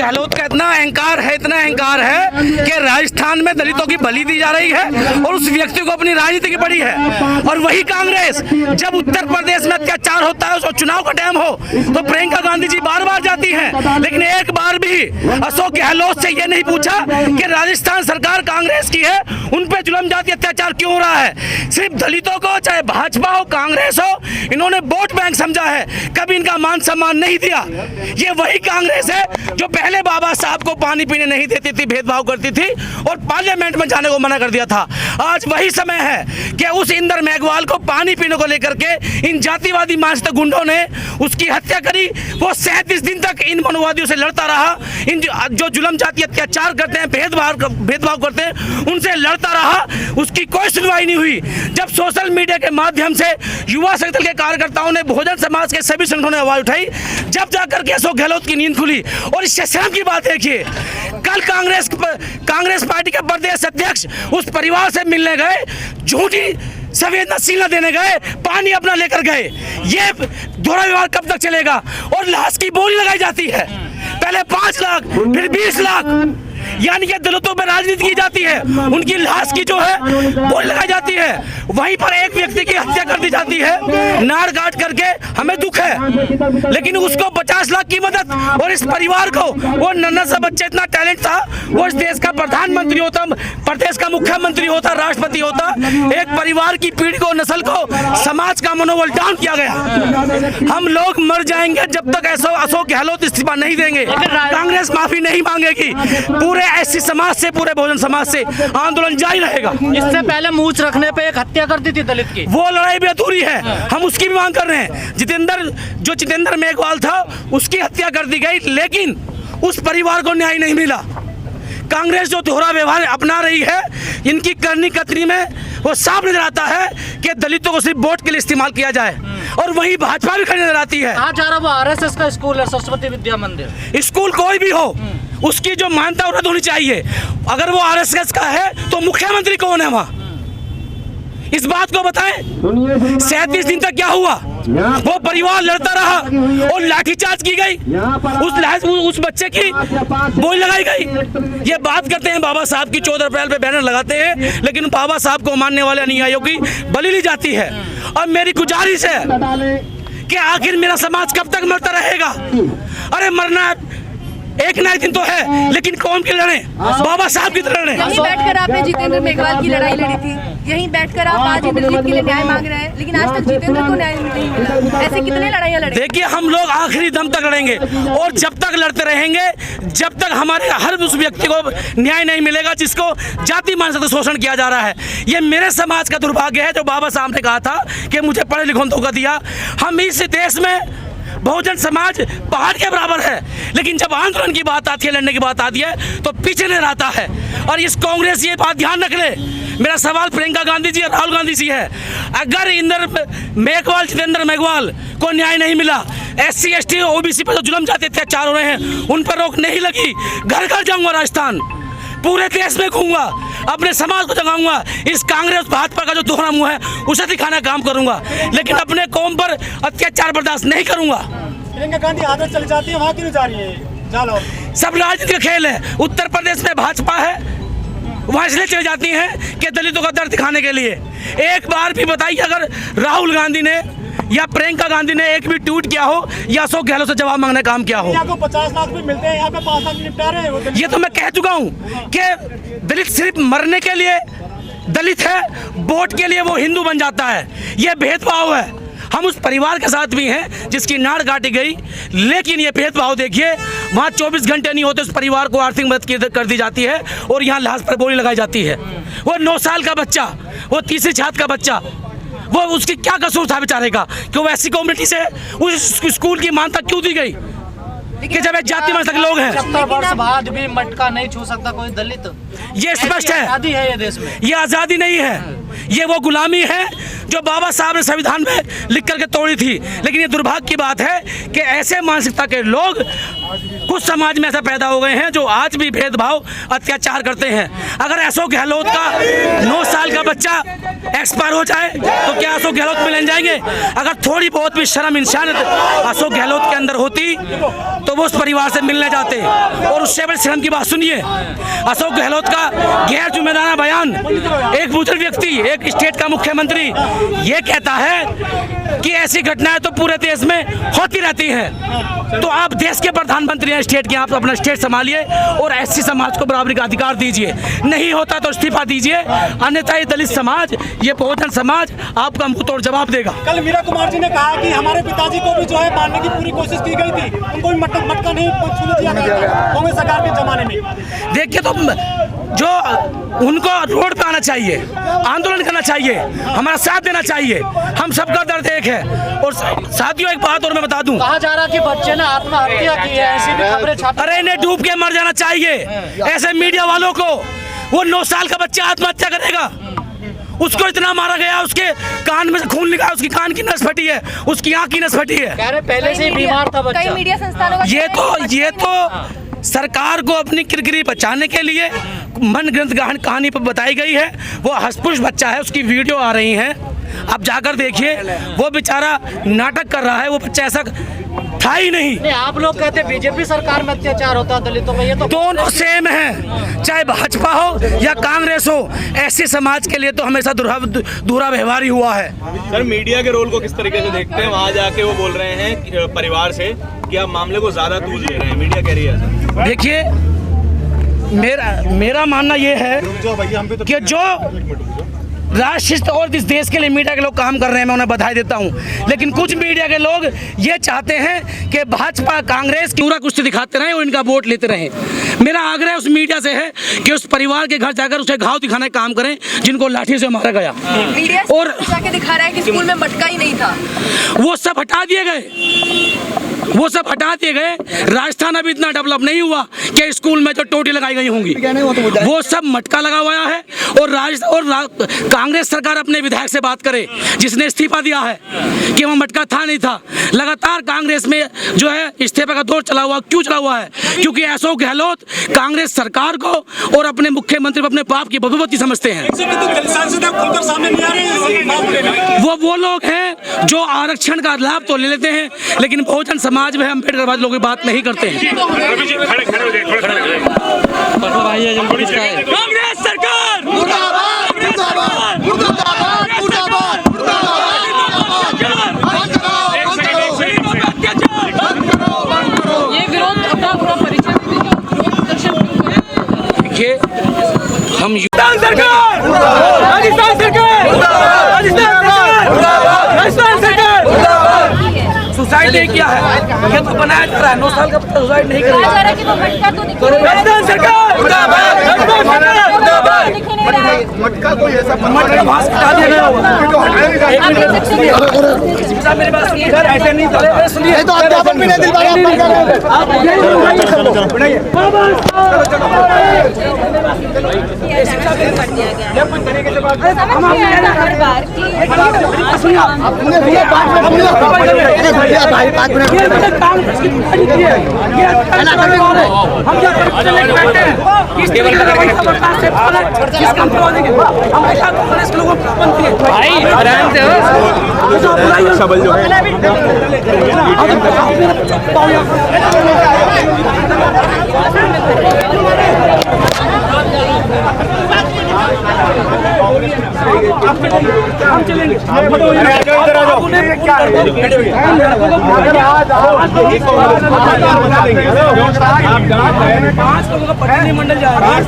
गहलोत का इतना अहंकार है कि राजस्थान में दलितों की बलि दी जा रही है और उस व्यक्ति को अपनी राजनीति की पड़ी है। और वही कांग्रेस जब उत्तर प्रदेश में अत्याचार होता है, उसको चुनाव का टाइम हो तो प्रियंका गांधी जी बार बार जाती हैं, लेकिन एक बार भी अशोक गहलोत से ये नहीं पूछा कि राजस्थान सरकार कांग्रेस की है, उन पे जुल्म जाति अत्याचार क्यों हो रहा है। सिर्फ दलितों को, चाहे भाजपा हो कांग्रेस हो, इन्होंने वोट बैंक समझा है, कभी इनका मान सम्मान नहीं दिया। ये वही कांग्रेस है जो पहले बाबा साहब को पानी पीने नहीं देती थी, भेदभाव करती थी और पार्लियामेंट में जाने को मना कर दिया था। आज वही समय है कि उस इंदर मेघवाल को पानी पीने को लेकर के इन जातिवादी मानसिक गुंडों ने उसकी हत्या करी। वो 37 दिन तक इन मनुवादियों से लड़ता रहा, इन जो जुल्म जाति अत्याचार करते हैं, भेदभाव करते हैं, उनसे लड़ता रहा। उसकी कोई सुनवाई नहीं हुई। जब सोशल मीडिया के माध्यम से युवा संगठन के कार्यकर्ताओं ने, बहुजन समाज के सभी संगठनों ने आवाज उठाई, जब जाकर के अशोक गहलोत की नींद खुली। और इससे शर्म की बात देखिए, कल कांग्रेस पार्टी के प्रदेश अध्यक्ष उस परिवार से मिलने गए, झूठी संवेदनशीलता देने गए, पानी अपना लेकर गए। ये दोहरा व्यवहार कब तक चलेगा। और लाश की बोली लगाई जाती है, पहले 5 लाख फिर 20 लाख, यानी कि दलितों पर राजनीति की जाती है, उनकी लाश की जो है बोली लगाई जाती है। वहीं पर एक व्यक्ति की हत्या कर दी जाती है नार काट करके। हमें दुख है, लेकिन उसको 50 लाख की मदद, और इस परिवार को, वो नन्हा सा बच्चा, इतना टैलेंट था, वो इस देश का प्रधानमंत्री होता, प्रदेश का मुख्यमंत्री होता, राष्ट्रपति होता। एक परिवार की पीढ़ी को, नस्ल को, समाज का मनोबल डाउन किया गया। हम लोग मर जाएंगे जब तक अशोक गहलोत इस्तीफा नहीं देंगे, कांग्रेस माफी नहीं मांगेगी। पूरे ऐसी समाज से, पूरे बहुजन समाज से आंदोलन जारी रहेगा। इससे पहले मूछ रखने पे एक हत्या कर दी थी दलित की, वो लड़ाई भी अधूरी है, हम उसकी भी मांग कर रहे हैं। जितेंद्र मेघवाल था, उसकी हत्या कर दी गई, लेकिन उस परिवार को न्याय नहीं मिला। कांग्रेस जो दोहरा व्यवहार अपना रही है, इनकी करनी कतनी में वो साफ नजर आता है कि दलितों को सिर्फ वोट के लिए इस्तेमाल किया जाए। और वही भाजपा भी खड़ी नजर आती है। आज जा रहा वो आरएसएस का स्कूल है, सरस्वती विद्या मंदिर। स्कूल कोई भी हो, उसकी जो मान्यता रद्द होनी चाहिए। अगर वो आरएसएस का है तो मुख्यमंत्री कौन है वहाँ, इस बात को बताएं। 37 दिन तक क्या हुआ, वो परिवार लड़ता रहा और लाठीचार्ज की गई, उस बच्चे की बोली लगाई गई। ये बात करते हैं बाबा साहब की, 14 अप्रैल पे बैनर लगाते हैं, लेकिन बाबा साहब को मानने वाले अनुयायियों की बलि ली जाती है। और मेरी गुजारिश है कि आखिर मेरा समाज कब तक मरता रहेगा। अरे मरना एक ना एक दिन तो है, लेकिन कौन की लड़े, बाबा साहब की तरह लड़े। यहीं बैठकर आपने जितेंद्र मेघवाल की लड़ाई लड़ी थी, यहीं बैठकर आप आज इंद्रजीत के लिए न्याय मांग रहे हैं, लेकिन आज तक जितेंद्र को न्याय नहीं मिला। ऐसे कितने लड़ाइयाँ लड़ी। देखिए, हम लोग आखिरी दम तक लड़ेंगे और जब तक लड़ते रहेंगे, जब तक हमारे हर उस व्यक्ति को न्याय नहीं मिलेगा जिसको जाति मानसिकता शोषण किया जा रहा है। ये मेरे समाज का दुर्भाग्य है, जो बाबा साहब ने कहा था कि मुझे पढ़े लिखों धोखा दिया। हम इस देश में बहुजन समाज पहाड़ के बराबर है, लेकिन जब आंदोलन की बात आती है, लड़ने की बात आती है, तो पीछे नहीं रहता है। और इस कांग्रेस ये बात ध्यान रख ले। मेरा सवाल प्रियंका गांधी जी और राहुल गांधी जी है, अगर जितेंद्र मेघवाल को न्याय नहीं मिला, SC ST OBC पर जो जुल्म जाते अत्याचार हो रहे हैं, उन पर रोक नहीं लगी, घर घर जाऊंगा राजस्थान, पूरे देश में घूमूंगा, अपने समाज को जगाऊंगा। इस कांग्रेस भाजपा का जो दोहरा मुंह है उसे दिखाना काम करूंगा, लेकिन अपने कौम पर अत्याचार बर्दाश्त नहीं करूंगा। प्रियंका गांधी आदत चली जाती है, वहाँ क्यों जा रही है? चलो, सब राजनीति का खेल है। उत्तर प्रदेश में भाजपा है, वहाँ इसलिए चली जाती हैं कि दलितों का दर्द दिखाने के लिए। एक बार भी बताइए, अगर राहुल गांधी ने या प्रियंका गांधी ने एक भी ट्वीट किया हो या अशोक गहलोत से जवाब मांगने का काम किया हो। यहाँ को 50 लाख भी मिलते हैं, यहाँ पे 5 लाख निपटा रहे हैं। ये तो मैं कह चुका हूँ कि दलित सिर्फ मरने के लिए दलित है, वोट के लिए वो हिंदू बन जाता है। ये भेदभाव है। हम उस परिवार के साथ भी हैं जिसकी नाड़ काटी गई, लेकिन ये भेदभाव देखिए, वहाँ 24 घंटे नहीं होते उस परिवार को आर्थिक मदद कर दी जाती है और यहाँ लाश पर गोली लगाई जाती है। वो 9 साल का बच्चा, वो तीसरी छात्र का बच्चा, वो उसकी क्या कसूर था बेचारे का कि वो ऐसी कम्युनिटी से उस स्कूल की मान्यता क्यों दी गई कि जब एक जाति मानसिक लोग हैं। 70 वर्ष बाद भी मटका नहीं छू सकता कोई दलित, ये स्पष्ट है। आज़ादी है ये देश में, ये आज़ादी नहीं है, ये वो गुलामी है जो बाबा साहब ने संविधान में लिख करके तोड़ी थी। लेकिन ये दुर्भाग्य की बात है कि ऐसे मानसिकता के लोग कुछ समाज में ऐसा पैदा हो गए हैं जो आज भी भेदभाव अत्याचार करते हैं। अगर अशोक गहलोत का 9 साल का बच्चा एक्सपायर हो जाए तो क्या अशोक गहलोत मिल जाएंगे? अगर थोड़ी बहुत भी शर्म इंसानियत अशोक गहलोत के अंदर होती तो वो उस परिवार से मिलने जाते। और उससे बड़ी शर्म की बात सुनिए, अशोक गहलोत का गैर जिम्मेदाराना बयान, एक बुजुर्ग व्यक्ति, एक स्टेट का मुख्यमंत्री ये कहता है कि ऐसी घटनाएं तो पूरे देश में होती रहती हैं। तो आप देश के प्रधानमंत्री हैं स्टेट के, आप अपना स्टेट संभालिए और एससी समाज को बराबरी का अधिकार दीजिए। नहीं होता तो इस्तीफा दीजिए, अन्यथा ये दलित समाज, ये बहुजन समाज आपका मुंह तोड़ जवाब देगा। कल मीरा कुमार जी ने कहा कि हमारे पिताजी को भी जो है मारने की पूरी कोशिश की गई थी, उनको भी मटका नहीं छूने दिया गया था कांग्रेस सरकार के जमाने में। देखिए तो जो उनको रोड पे आना चाहिए, आंदोलन करना चाहिए, हमारा साथ देना चाहिए। हम सबका दर्द एक है। और साथियों एक बात और मैं बता दूं, कहा जा रहा कि बच्चे ने आत्महत्या की है, ऐसी भी खबरें छापी। अरे इन्हें डूब के मर जाना चाहिए ऐसे मीडिया वालों को। वो 9 साल का बच्चा आत्महत्या करेगा, उसको इतना मारा गया, उसके कान में से खून निकला, उसकी कान की नस फटी है, उसकी आंख की नस फटी है। कह रहे पहले से ही बीमार था बच्चा। कई मीडिया संस्थानों का ये तो सरकार को अपनी किरकिरी बचाने के लिए मनगढ़ंत कहानी पर बताई गई है। वो हसपुश बच्चा है, उसकी वीडियो आ रही है, आप जाकर देखिए। वो बेचारा नाटक कर रहा है, वो बच्चा ऐसा था ही नहीं। आप लोग कहते बीजेपी सरकार में अत्याचार होता है दलितों पे, ये तो दोनों सेम है, चाहे भाजपा हो या कांग्रेस हो। ऐसे समाज के लिए तो हमेशा दूरा व्यवहार ही हुआ है। सर मीडिया के रोल को किस तरीके से देखते हैं? वहाँ जाके वो बोल रहे हैं परिवार से कि आप मामले को ज्यादा तूल ले रहे हैं, मीडिया कह रही है सर। देखिए मेरा मानना ये है कि जो राष्ट्र और इस देश के लिए मीडिया के लोग काम कर रहे हैं, मैं उन्हें बधाई देता हूं। लेकिन कुछ मीडिया के लोग ये चाहते हैं कि भाजपा कांग्रेस पूरा कुश्ती दिखाते रहें और इनका वोट लेते रहें। मेरा आग्रह उस मीडिया से है कि उस परिवार के घर जाकर उसे घाव दिखाने का काम करें जिनको लाठी से मारा गया। मीडिया और जाके दिखा रहा है कि स्कूल में मटका ही नहीं था। वो सब हटा दिए गए। राजस्थान अभी इतना डेवलप नहीं हुआ कि स्कूल में जो टोटी लगाई गई होंगी, वो सब मटका लगा हुआ है। और कांग्रेस सरकार अपने विधायक से बात करे जिसने इस्तीफा दिया है कि वह मटका था नहीं था। लगातार कांग्रेस में जो है इस्तीफे का दौर चला हुआ। क्यों चला हुआ है? क्योंकि अशोक गहलोत कांग्रेस सरकार को और अपने मुख्यमंत्री को अपने बाप की भगवती समझते हैं। वो लोग हैं जो आरक्षण का लाभ तो ले लेते हैं, लेकिन बहुजन समाज में अम्बेडकरवादी लोग बात नहीं करते हैं। कांग्रेस सरकार ये विरोध अपना पूरा परिचय देखिए, हम राजस्थान सरकार, राजस्थान सरकार, राजस्थान सरकार सुसाइड नहीं किया है, ये तो बनाया जा रहा है। 9 साल का बच्चा सुसाइड नहीं करेगा। राजस्थान सरकार, मटका कोई ऐसा मटका भास हटा दिया गया होगा। मेरे पास सर ऐसे नहीं चले, सुनिए तो अध्यापन भी नहीं दिल पा रहे सबल जो है हम चलेंगे। मंडल जा रहा है।